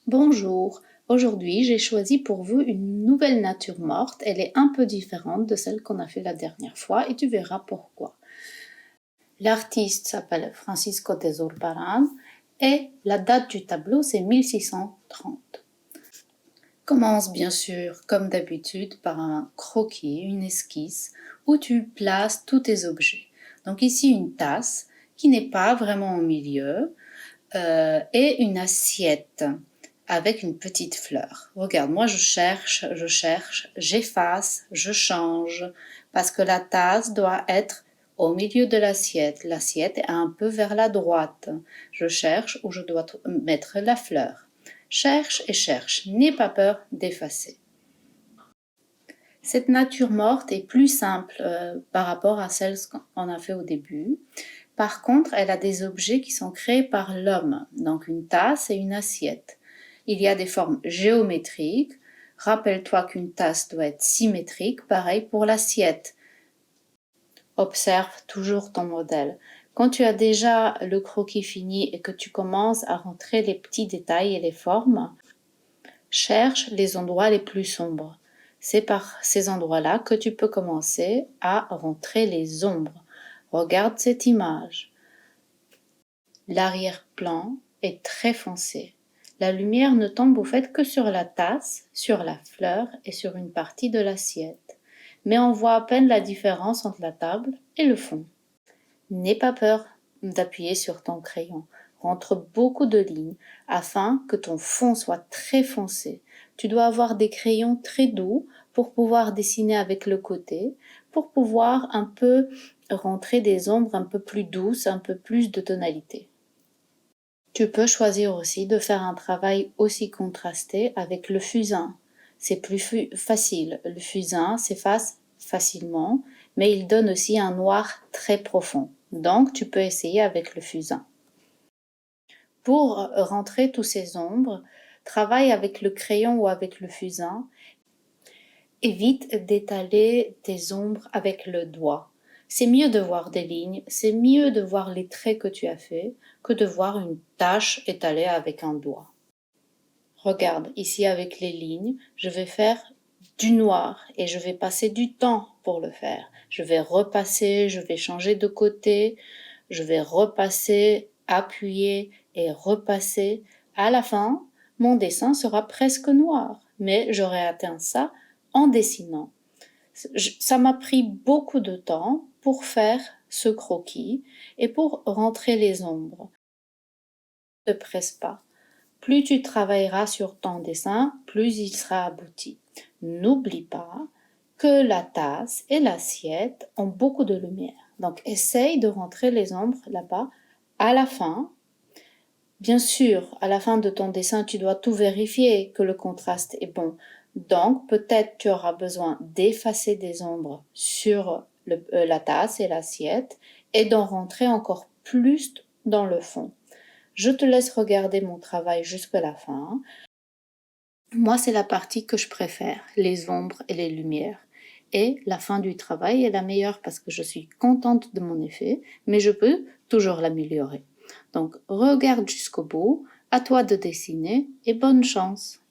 Bonjour, aujourd'hui j'ai choisi pour vous une nouvelle nature morte. Elle est un peu différente de celle qu'on a fait la dernière fois et tu verras pourquoi. L'artiste s'appelle Francisco de Zurbarán et la date du tableau c'est 1630. Commence bien sûr, comme d'habitude, par un croquis, une esquisse, où tu places tous tes objets. Donc ici une tasse qui n'est pas vraiment au milieu et une assiette avec une petite fleur. Regarde, moi je cherche, j'efface, je change, parce que la tasse doit être au milieu de l'assiette. L'assiette est un peu vers la droite. Je cherche où je dois mettre la fleur. Cherche et cherche, n'aie pas peur d'effacer. Cette nature morte est plus simple par rapport à celle qu'on a fait au début. Par contre, elle a des objets qui sont créés par l'homme, donc une tasse et une assiette. Il y a des formes géométriques. Rappelle-toi qu'une tasse doit être symétrique, pareil pour l'assiette. Observe toujours ton modèle. Quand tu as déjà le croquis fini et que tu commences à rentrer les petits détails et les formes, cherche les endroits les plus sombres. C'est par ces endroits-là que tu peux commencer à rentrer les ombres. Regarde cette image. L'arrière-plan est très foncé. La lumière ne tombe au fait que sur la tasse, sur la fleur et sur une partie de l'assiette. Mais on voit à peine la différence entre la table et le fond. N'aie pas peur d'appuyer sur ton crayon. Rentre beaucoup de lignes afin que ton fond soit très foncé. Tu dois avoir des crayons très doux pour pouvoir dessiner avec le côté, pour pouvoir un peu rentrer des ombres un peu plus douces, un peu plus de tonalité. Tu peux choisir aussi de faire un travail aussi contrasté avec le fusain. C'est plus facile. Le fusain s'efface facilement, mais il donne aussi un noir très profond. Donc, tu peux essayer avec le fusain. Pour rentrer tous ces ombres, travaille avec le crayon ou avec le fusain. Évite d'étaler tes ombres avec le doigt. C'est mieux de voir des lignes, c'est mieux de voir les traits que tu as faits que de voir une tache étalée avec un doigt. Regarde, ici avec les lignes, je vais faire du noir et je vais passer du temps pour le faire. Je vais repasser, je vais changer de côté, je vais repasser, appuyer et repasser. À la fin, mon dessin sera presque noir, mais j'aurai atteint ça en dessinant. Ça m'a pris beaucoup de temps pour faire ce croquis et pour rentrer les ombres. Ne te presse pas. Plus tu travailleras sur ton dessin, plus il sera abouti. N'oublie pas que la tasse et l'assiette ont beaucoup de lumière. Donc essaye de rentrer les ombres là-bas à la fin. Bien sûr, à la fin de ton dessin, tu dois tout vérifier que le contraste est bon. Donc, peut-être tu auras besoin d'effacer des ombres sur la tasse et l'assiette et d'en rentrer encore plus dans le fond. Je te laisse regarder mon travail jusqu'à la fin. Moi, c'est la partie que je préfère, les ombres et les lumières. Et la fin du travail est la meilleure parce que je suis contente de mon effet, mais je peux toujours l'améliorer. Donc, regarde jusqu'au bout, à toi de dessiner et bonne chance.